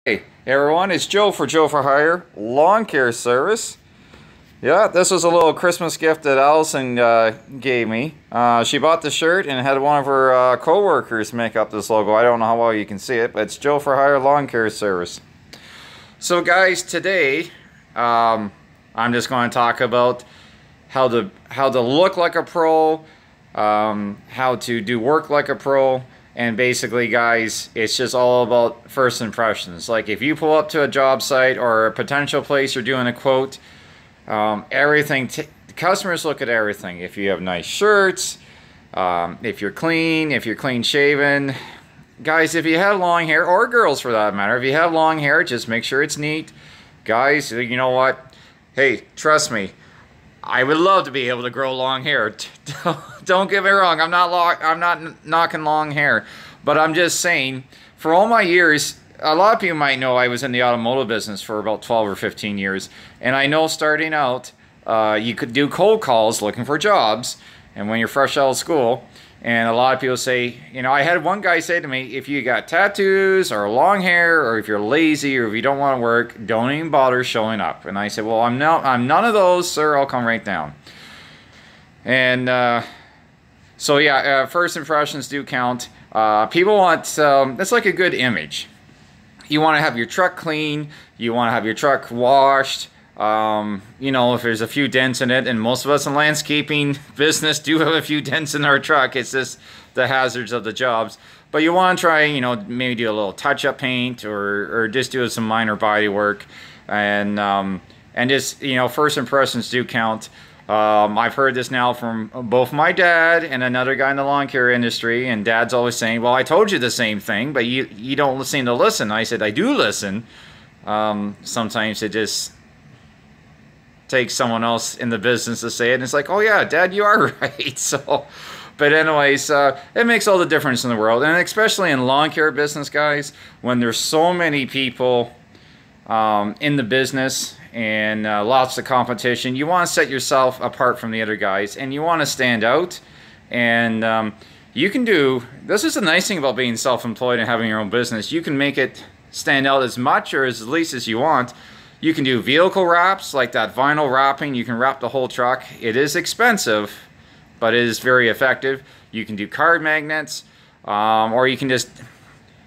Hey everyone, it's Joe for Joe for Hire Lawn Care Service. Yeah, this was a little Christmas gift that Allison gave me. She bought the shirt and had one of her co-workers make up this logo. I don't know how well you can see it, but it's Joe for Hire Lawn Care Service. So guys, today I'm just going to talk about how to look like a pro, how to do work like a pro. And basically, guys, it's just all about first impressions. Like if you pull up to a job site or a potential place you're doing a quote, everything, customers look at everything. If you have nice shirts, if you're clean shaven. Guys, if you have long hair, or girls for that matter, if you have long hair, just make sure it's neat. Guys, you know what? Hey, trust me. I would love to be able to grow long hair. Don't get me wrong. I'm not knocking long hair, but I'm just saying. For all my years, a lot of people might know I was in the automotive business for about 12 or 15 years, and I know starting out, you could do cold calls looking for jobs, and when you're fresh out of school. And a lot of people say, you know, I had one guy say to me, if you got tattoos or long hair, or if you're lazy, or if you don't want to work, don't even bother showing up. And I said, well, I'm none of those, sir. I'll come right down. And so yeah, first impressions do count. People want, it's like a good image. You want to have your truck clean. You want to have your truck washed. You know, if there's a few dents in it, and most of us in landscaping business do have a few dents in our truck, it's just the hazards of the jobs. But you want to try, you know, maybe do a little touch-up paint, or just do some minor body work, and just, you know, first impressions do count. I've heard this now from both my dad and another guy in the lawn care industry, and Dad's always saying, well, I told you the same thing, but you don't seem to listen. I said, I do listen. Sometimes it just take someone else in the business to say it, and it's like, oh yeah, Dad, you are right. So, but anyways, it makes all the difference in the world, and especially in lawn care business, guys, when there's so many people in the business, and lots of competition. You want to set yourself apart from the other guys, and you want to stand out. And you can do, this is the nice thing about being self-employed and having your own business, you can make it stand out as much or as least as you want. You can do vehicle wraps, like that vinyl wrapping. You can wrap the whole truck. It is expensive, but it is very effective. You can do card magnets, or you can just,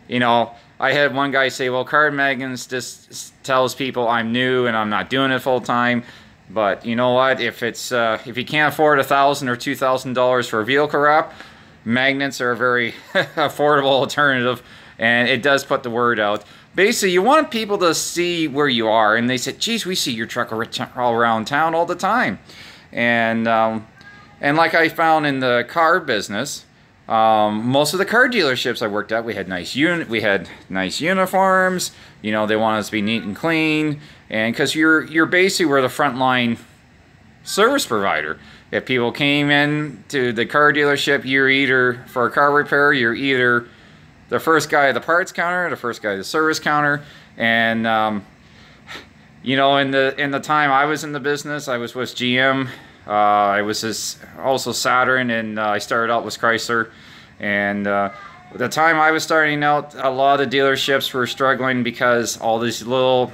you know, I had one guy say, well, card magnets just tells people I'm new and I'm not doing it full time. But you know what? If it's if you can't afford $1,000 or $2,000 for a vehicle wrap, magnets are a very affordable alternative, and it does put the word out. Basically, you want people to see where you are, and they said, geez, we see your truck all around town all the time. And like I found in the car business, most of the car dealerships I worked at, we had nice uniforms. You know, they want us to be neat and clean, and because you're basically we're the frontline service provider. If people came in to the car dealership, you're either for a car repair, you're either the first guy at the parts counter, the first guy at the service counter. And you know, in the time I was in the business, I was with GM. I was also Saturn, and I started out with Chrysler. And the time I was starting out, a lot of the dealerships were struggling because all these little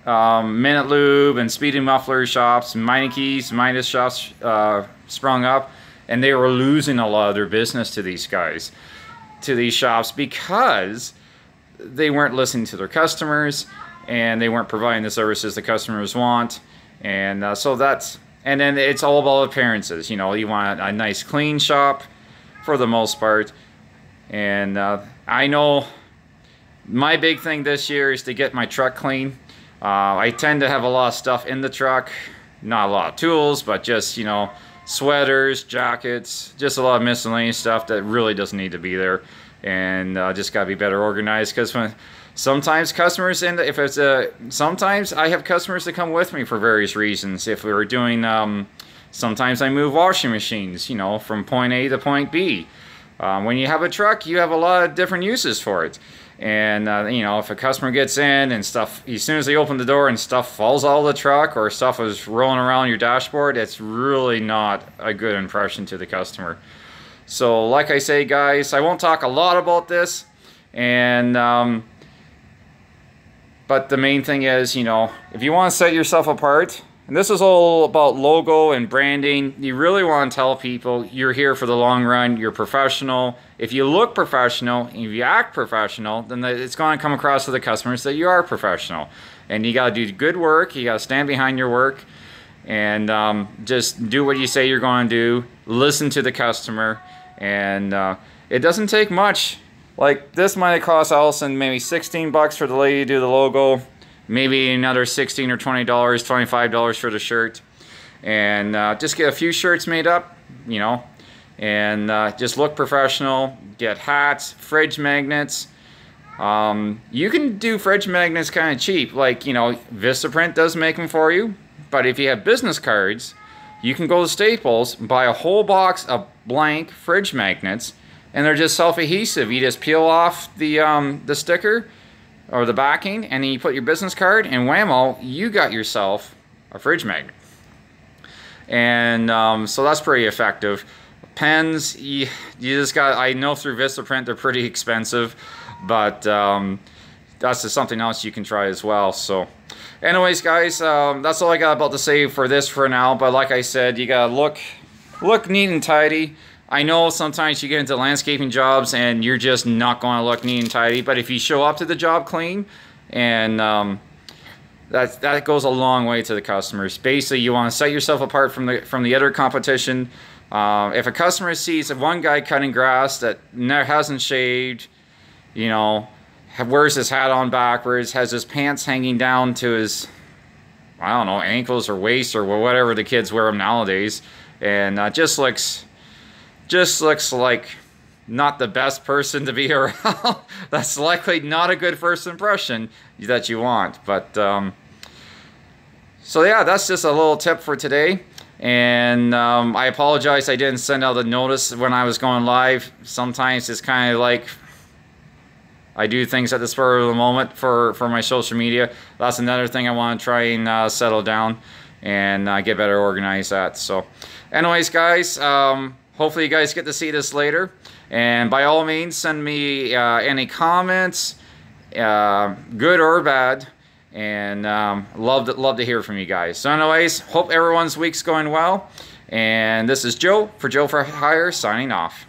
Minute Lube and Speedy Muffler shops, Meinke's, Midas shops sprung up, and they were losing a lot of their business to these guys, to these shops, because they weren't listening to their customers, and they weren't providing the services the customers want. And so that's, and then it's all about appearances. You know, you want a nice clean shop for the most part. And I know my big thing this year is to get my truck clean. I tend to have a lot of stuff in the truck, not a lot of tools, but just, you know, sweaters, jackets, just a lot of miscellaneous stuff that really doesn't need to be there. And just got to be better organized, because when sometimes customers sometimes I have customers that come with me for various reasons. If we were doing, sometimes I move washing machines, you know, from point A to point B. When you have a truck, you have a lot of different uses for it. And you know, if a customer gets in and stuff, as soon as they open the door and stuff falls out of the truck, or stuff is rolling around your dashboard, it's really not a good impression to the customer. So like I say, guys, I won't talk a lot about this, and But the main thing is, you know, if you want to set yourself apart, and this is all about logo and branding, you really want to tell people you're here for the long run, you're professional. If you look professional, if you act professional, then it's going to come across to the customers that you are professional. And you got to do good work, you got to stand behind your work, and just do what you say you're going to do, listen to the customer, and it doesn't take much. Like, this might have cost Allison maybe 16 bucks for the lady to do the logo, maybe another 16 or $20, $25 for the shirt, and just get a few shirts made up, you know, and just look professional. Get hats, fridge magnets. You can do fridge magnets kind of cheap, like, you know, Vistaprint does make them for you. But if you have business cards, you can go to Staples, buy a whole box of blank fridge magnets, and they're just self-adhesive. You just peel off the sticker or the backing, and then you put your business card, and whammo, you got yourself a fridge magnet. And so that's pretty effective. Pens, you just got, I know through Vistaprint they're pretty expensive, but that's just something else you can try as well. So anyways, guys, that's all I got about to say for this for now. But like I said, you gotta look neat and tidy. I know sometimes you get into landscaping jobs and you're just not going to look neat and tidy, but if you show up to the job clean, and that goes a long way to the customers. Basically, you want to set yourself apart from the other competition. If a customer sees one guy cutting grass that hasn't shaved, you know, wears his hat on backwards, has his pants hanging down to his, I don't know, ankles or waist or whatever the kids wear them nowadays, and just looks like not the best person to be around. That's likely not a good first impression that you want. But so yeah, that's just a little tip for today. And I apologize I didn't send out a notice when I was going live. Sometimes it's kind of like I do things at the spur of the moment for my social media. That's another thing I want to try and settle down and get better organized at. So anyways, guys, hopefully you guys get to see this later. And by all means, send me any comments, good or bad. And love to hear from you guys. So anyways, hope everyone's week's going well. And this is Joe for Joe for Hire signing off.